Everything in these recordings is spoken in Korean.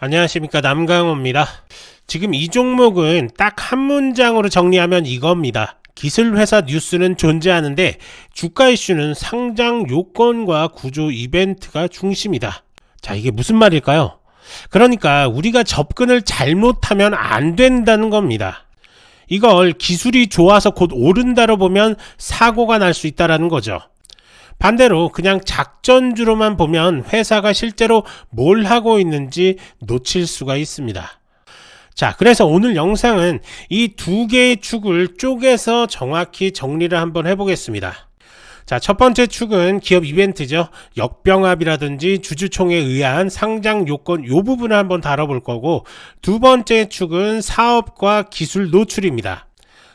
안녕하십니까, 남강호입니다. 지금 이 종목은 딱 한 문장으로 정리하면 이겁니다. 기술회사 뉴스는 존재하는데 주가 이슈는 상장 요건과 구조 이벤트가 중심이다. 자, 이게 무슨 말일까요? 그러니까 우리가 접근을 잘못하면 안 된다는 겁니다. 이걸 기술이 좋아서 곧 오른다로 보면 사고가 날 수 있다는 거죠. 반대로 그냥 작전주로만 보면 회사가 실제로 뭘 하고 있는지 놓칠 수가 있습니다. 자, 그래서 오늘 영상은 이 두 개의 축을 쪼개서 정확히 정리를 한번 해보겠습니다. 자, 첫 번째 축은 기업 이벤트죠. 역병합이라든지 주주총회에 의한 상장 요건 요 부분을 한번 다뤄볼 거고, 두 번째 축은 사업과 기술 노출입니다.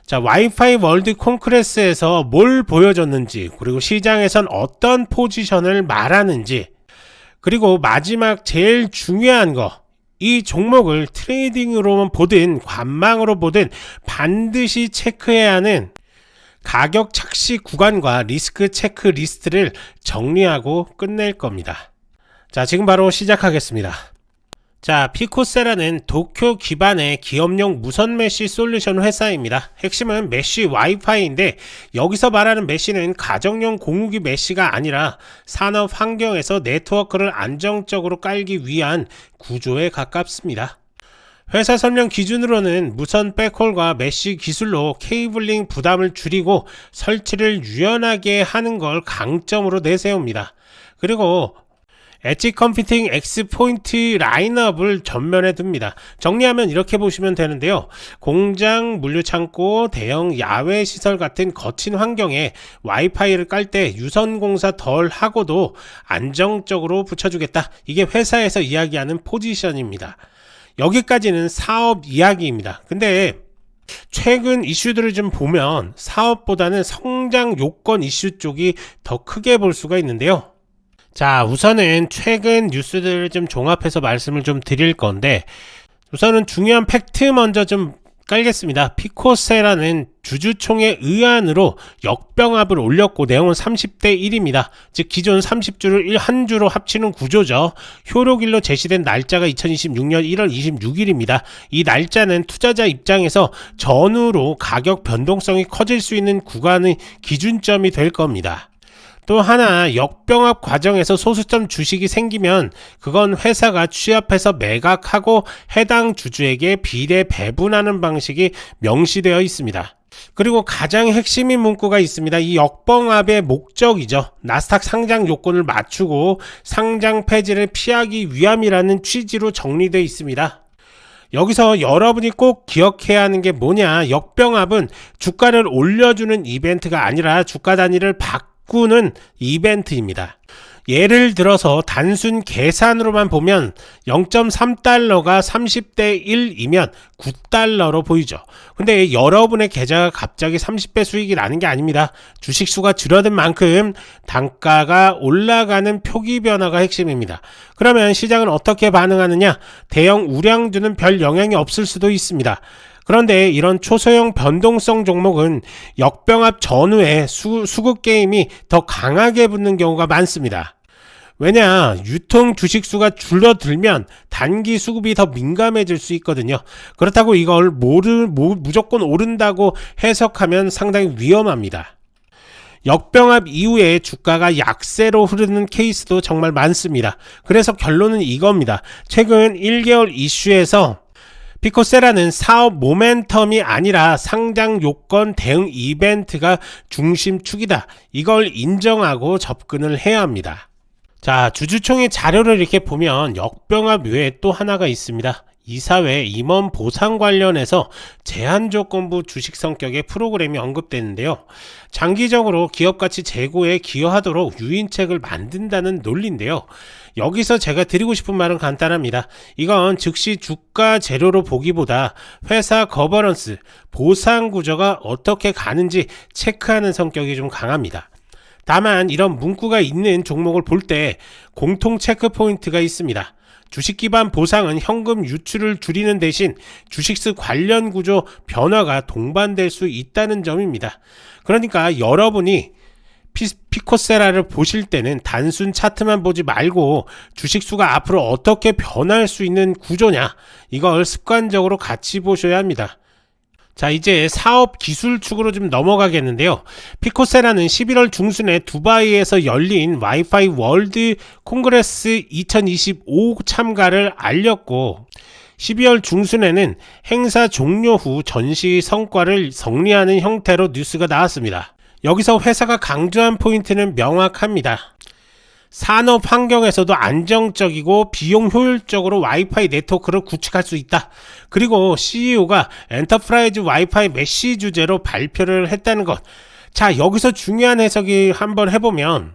자, 와이파이 월드 콘크레스에서 뭘 보여줬는지, 그리고 시장에선 어떤 포지션을 말하는지, 그리고 마지막 제일 중요한 거, 이 종목을 트레이딩으로만 보든 관망으로 보든 반드시 체크해야 하는 가격 착시 구간과 리스크 체크 리스트를 정리하고 끝낼 겁니다. 자, 지금 바로 시작하겠습니다. 자, 피코세라는 도쿄 기반의 기업용 무선 메쉬 솔루션 회사입니다. 핵심은 메쉬 와이파이인데, 여기서 말하는 메쉬는 가정용 공유기 메쉬가 아니라 산업 환경에서 네트워크를 안정적으로 깔기 위한 구조에 가깝습니다. 회사 설명 기준으로는 무선 백홀과 메쉬 기술로 케이블링 부담을 줄이고 설치를 유연하게 하는 걸 강점으로 내세웁니다. 그리고 엣지 컴퓨팅 X 포인트 라인업을 전면에 둡니다. 정리하면 이렇게 보시면 되는데요. 공장, 물류창고, 대형 야외 시설 같은 거친 환경에 와이파이를 깔 때 유선 공사 덜 하고도 안정적으로 붙여주겠다. 이게 회사에서 이야기하는 포지션입니다. 여기까지는 사업 이야기입니다. 근데 최근 이슈들을 좀 보면 사업보다는 성장 요건 이슈 쪽이 더 크게 볼 수가 있는데요. 자, 우선은 최근 뉴스들을 좀 종합해서 말씀을 좀 드릴 건데, 우선은 중요한 팩트 먼저 좀 깔겠습니다. 피코세라는 주주총회 의안으로 역병합을 올렸고, 내용은 30대 1입니다. 즉 기존 30주를 한 주로 합치는 구조죠. 효력일로 제시된 날짜가 2026년 1월 26일입니다. 이 날짜는 투자자 입장에서 전후로 가격 변동성이 커질 수 있는 구간의 기준점이 될 겁니다. 또 하나, 역병합 과정에서 소수점 주식이 생기면 그건 회사가 취합해서 매각하고 해당 주주에게 비례 배분하는 방식이 명시되어 있습니다. 그리고 가장 핵심인 문구가 있습니다. 이 역병합의 목적이죠. 나스닥 상장 요건을 맞추고 상장 폐지를 피하기 위함이라는 취지로 정리되어 있습니다. 여기서 여러분이 꼭 기억해야 하는 게 뭐냐, 역병합은 주가를 올려주는 이벤트가 아니라 주가 단위를 바꾸는 이벤트입니다. 예를 들어서 단순 계산으로만 보면 0.3달러가 30대 1이면 9달러로 보이죠. 근데 여러분의 계좌가 갑자기 30배 수익이 나는 게 아닙니다. 주식수가 줄어든 만큼 단가가 올라가는 표기 변화가 핵심입니다. 그러면 시장은 어떻게 반응하느냐? 대형 우량주는 별 영향이 없을 수도 있습니다. 그런데 이런 초소형 변동성 종목은 역병합 전후에 수급 게임이 더 강하게 붙는 경우가 많습니다. 왜냐, 유통 주식수가 줄어들면 단기 수급이 더 민감해질 수 있거든요. 그렇다고 이걸 무조건 오른다고 해석하면 상당히 위험합니다. 역병합 이후에 주가가 약세로 흐르는 케이스도 정말 많습니다. 그래서 결론은 이겁니다. 최근 1개월 이슈에서 피코세라는 사업 모멘텀이 아니라 상장 요건 대응 이벤트가 중심축이다. 이걸 인정하고 접근을 해야 합니다. 자, 주주총회 자료를 이렇게 보면 역병합 외에 또 하나가 있습니다. 이사회 임원 보상 관련해서 제한조건부 주식 성격의 프로그램이 언급되는데요. 장기적으로 기업가치 제고에 기여하도록 유인책을 만든다는 논리인데요. 여기서 제가 드리고 싶은 말은 간단합니다. 이건 즉시 주가 재료로 보기보다 회사 거버넌스, 보상 구조가 어떻게 가는지 체크하는 성격이 좀 강합니다. 다만 이런 문구가 있는 종목을 볼 때 공통 체크 포인트가 있습니다. 주식 기반 보상은 현금 유출을 줄이는 대신 주식수 관련 구조 변화가 동반될 수 있다는 점입니다. 그러니까 여러분이 피코세라를 보실 때는 단순 차트만 보지 말고 주식수가 앞으로 어떻게 변할 수 있는 구조냐, 이걸 습관적으로 같이 보셔야 합니다. 자, 이제 사업 기술 축으로 좀 넘어가겠는데요. 피코세라는 11월 중순에 두바이에서 열린 와이파이 월드 콩그레스 2025 참가를 알렸고, 12월 중순에는 행사 종료 후 전시 성과를 정리하는 형태로 뉴스가 나왔습니다. 여기서 회사가 강조한 포인트는 명확합니다. 산업 환경에서도 안정적이고 비용 효율적으로 와이파이 네트워크를 구축할 수 있다. 그리고 CEO가 엔터프라이즈 와이파이 메쉬 주제로 발표를 했다는 것. 자, 여기서 중요한 해석이 한번 해보면,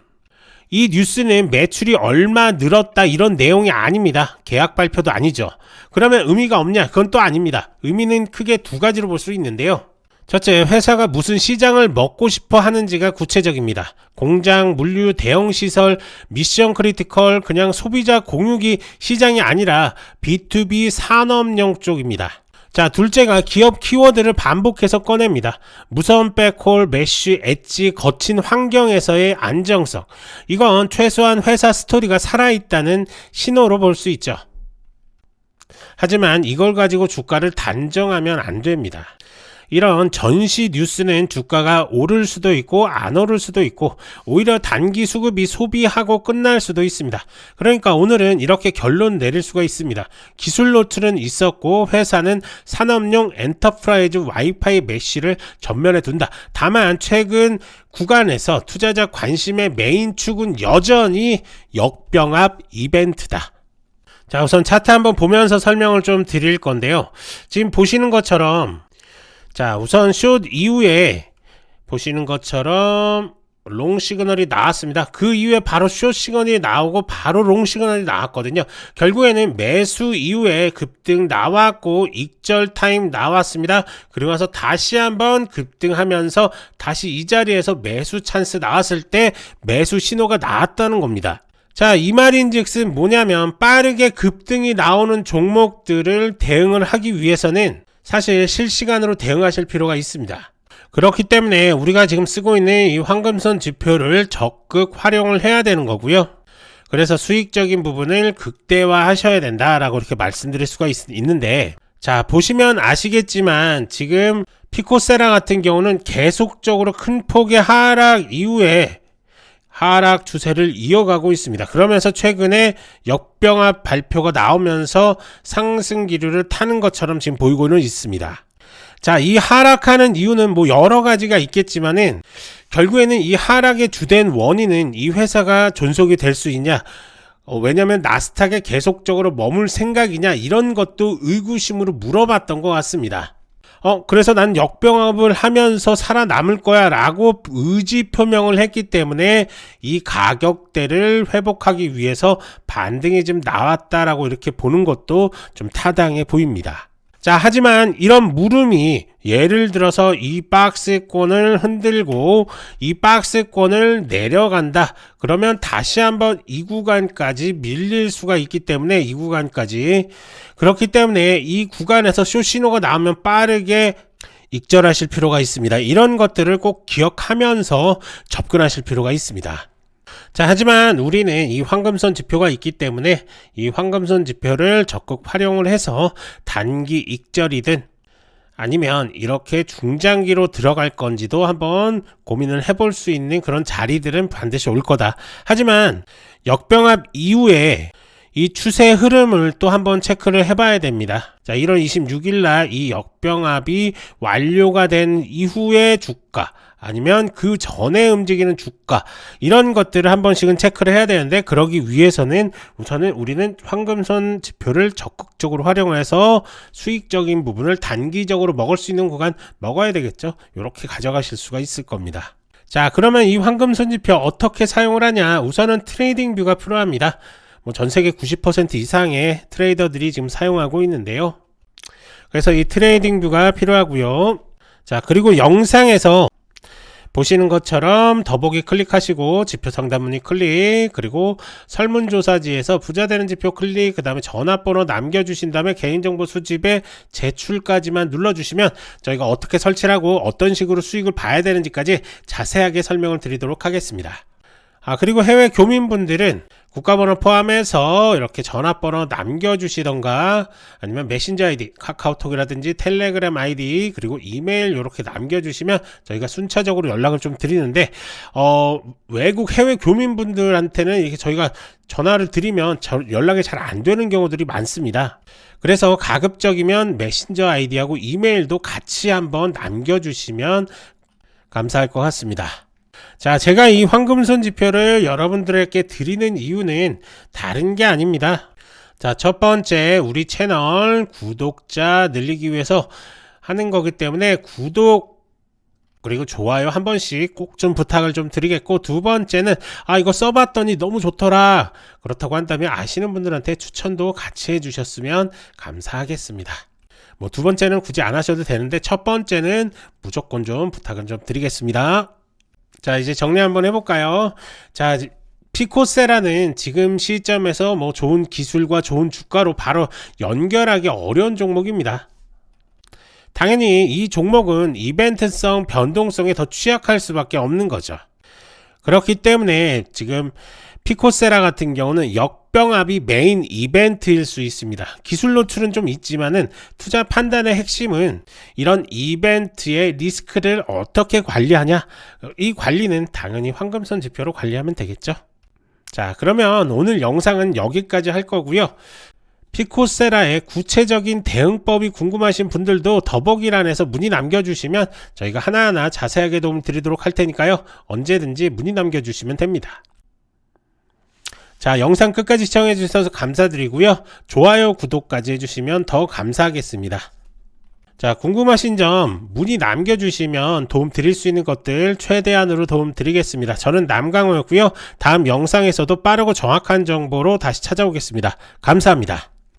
이 뉴스는 매출이 얼마 늘었다 이런 내용이 아닙니다. 계약 발표도 아니죠. 그러면 의미가 없냐? 그건 또 아닙니다. 의미는 크게 두 가지로 볼 수 있는데요. 첫째, 회사가 무슨 시장을 먹고 싶어 하는지가 구체적입니다. 공장, 물류, 대형시설, 미션 크리티컬, 그냥 소비자 공유기 시장이 아니라 B2B 산업용 쪽입니다. 자, 둘째가 기업 키워드를 반복해서 꺼냅니다. 무선 백홀, 메쉬, 엣지, 거친 환경에서의 안정성. 이건 최소한 회사 스토리가 살아있다는 신호로 볼 수 있죠. 하지만 이걸 가지고 주가를 단정하면 안 됩니다. 이런 전시 뉴스는 주가가 오를 수도 있고 안 오를 수도 있고 오히려 단기 수급이 소비하고 끝날 수도 있습니다. 그러니까 오늘은 이렇게 결론 내릴 수가 있습니다. 기술 노출은 있었고 회사는 산업용 엔터프라이즈 와이파이 메쉬를 전면에 둔다. 다만 최근 구간에서 투자자 관심의 메인 축은 여전히 역병합 이벤트다. 자, 우선 차트 한번 보면서 설명을 좀 드릴 건데요. 지금 보시는 것처럼, 자, 우선 숏 이후에 보시는 것처럼 롱 시그널이 나왔습니다. 그 이후에 바로 숏 시그널이 나오고 바로 롱 시그널이 나왔거든요. 결국에는 매수 이후에 급등 나왔고 익절 타임 나왔습니다. 그리고 나서 다시 한번 급등하면서 다시 이 자리에서 매수 찬스 나왔을 때 매수 신호가 나왔다는 겁니다. 자, 이 말인즉슨 뭐냐면 빠르게 급등이 나오는 종목들을 대응을 하기 위해서는 사실 실시간으로 대응하실 필요가 있습니다. 그렇기 때문에 우리가 지금 쓰고 있는 이 황금선 지표를 적극 활용을 해야 되는 거고요. 그래서 수익적인 부분을 극대화 하셔야 된다라고 이렇게 말씀드릴 수가 있는데, 자, 보시면 아시겠지만 지금 피코세라 같은 경우는 계속적으로 큰 폭의 하락 이후에 하락 추세를 이어가고 있습니다. 그러면서 최근에 역병합 발표가 나오면서 상승 기류를 타는 것처럼 지금 보이고는 있습니다. 자, 이 하락하는 이유는 뭐 여러 가지가 있겠지만은 결국에는 이 하락의 주된 원인은 이 회사가 존속이 될 수 있냐, 왜냐면 나스닥에 계속적으로 머물 생각이냐, 이런 것도 의구심으로 물어봤던 것 같습니다. 그래서 난 역병합을 하면서 살아남을 거야 라고 의지 표명을 했기 때문에 이 가격대를 회복하기 위해서 반등이 좀 나왔다라고 이렇게 보는 것도 좀 타당해 보입니다. 자, 하지만 이런 물음이 예를 들어서 이 박스권을 흔들고 이 박스권을 내려간다. 그러면 다시 한번 이 구간까지 밀릴 수가 있기 때문에, 이 구간까지, 그렇기 때문에 이 구간에서 숏 신호가 나오면 빠르게 익절하실 필요가 있습니다. 이런 것들을 꼭 기억하면서 접근하실 필요가 있습니다. 자, 하지만 우리는 이 황금선 지표가 있기 때문에 이 황금선 지표를 적극 활용을 해서 단기 익절이든 아니면 이렇게 중장기로 들어갈 건지도 한번 고민을 해볼 수 있는 그런 자리들은 반드시 올 거다. 하지만 역병합 이후에 이 추세 흐름을 또 한번 체크를 해봐야 됩니다. 자, 1월 26일 날 이 역병합이 완료가 된 이후의 주가, 아니면 그 전에 움직이는 주가, 이런 것들을 한 번씩은 체크를 해야 되는데, 그러기 위해서는 우선은 우리는 황금선 지표를 적극적으로 활용해서 수익적인 부분을 단기적으로 먹을 수 있는 구간 먹어야 되겠죠. 이렇게 가져가실 수가 있을 겁니다. 자, 그러면 이 황금선 지표 어떻게 사용을 하냐? 우선은 트레이딩 뷰가 필요합니다. 전 세계 90% 이상의 트레이더들이 지금 사용하고 있는데요. 그래서 이 트레이딩 뷰가 필요하고요. 자, 그리고 영상에서 보시는 것처럼 더보기 클릭하시고 지표 상담문의 클릭, 그리고 설문조사지에서 부자 되는 지표 클릭, 그 다음에 전화번호 남겨주신 다음에 개인정보 수집에 제출까지만 눌러주시면 저희가 어떻게 설치를 하고 어떤 식으로 수익을 봐야 되는지까지 자세하게 설명을 드리도록 하겠습니다. 그리고 해외 교민분들은 국가번호 포함해서 이렇게 전화번호 남겨주시던가 아니면 메신저 아이디, 카카오톡이라든지 텔레그램 아이디, 그리고 이메일 이렇게 남겨주시면 저희가 순차적으로 연락을 좀 드리는데 외국 해외 교민분들한테는 이렇게 저희가 전화를 드리면 연락이 잘 안 되는 경우들이 많습니다. 그래서 가급적이면 메신저 아이디하고 이메일도 같이 한번 남겨주시면 감사할 것 같습니다. 자, 제가 이 황금손 지표를 여러분들에게 드리는 이유는 다른 게 아닙니다. 자, 첫 번째, 우리 채널 구독자 늘리기 위해서 하는 거기 때문에 구독 그리고 좋아요 한 번씩 꼭 좀 부탁을 좀 드리겠고, 두 번째는 이거 써봤더니 너무 좋더라, 그렇다고 한다면 아시는 분들한테 추천도 같이 해주셨으면 감사하겠습니다. 두 번째는 굳이 안 하셔도 되는데 첫 번째는 무조건 좀 부탁을 좀 드리겠습니다. 자, 이제 정리 한번 해볼까요? 자, 피코세라는 지금 시점에서 좋은 기술과 좋은 주가로 바로 연결하기 어려운 종목입니다. 당연히 이 종목은 이벤트성, 변동성에 더 취약할 수밖에 없는 거죠. 그렇기 때문에 지금 피코세라 같은 경우는 역병합이 메인 이벤트일 수 있습니다. 기술 노출은 좀 있지만은 투자 판단의 핵심은 이런 이벤트의 리스크를 어떻게 관리하냐, 이 관리는 당연히 황금선 지표로 관리하면 되겠죠. 자, 그러면 오늘 영상은 여기까지 할 거고요. 피코세라의 구체적인 대응법이 궁금하신 분들도 더보기란에서 문의 남겨주시면 저희가 하나하나 자세하게 도움 드리도록 할 테니까요, 언제든지 문의 남겨주시면 됩니다. 자, 영상 끝까지 시청해 주셔서 감사드리고요. 좋아요, 구독까지 해주시면 더 감사하겠습니다. 자, 궁금하신 점 문의 남겨주시면 도움 드릴 수 있는 것들 최대한으로 도움 드리겠습니다. 저는 남강호였고요. 다음 영상에서도 빠르고 정확한 정보로 다시 찾아오겠습니다. 감사합니다.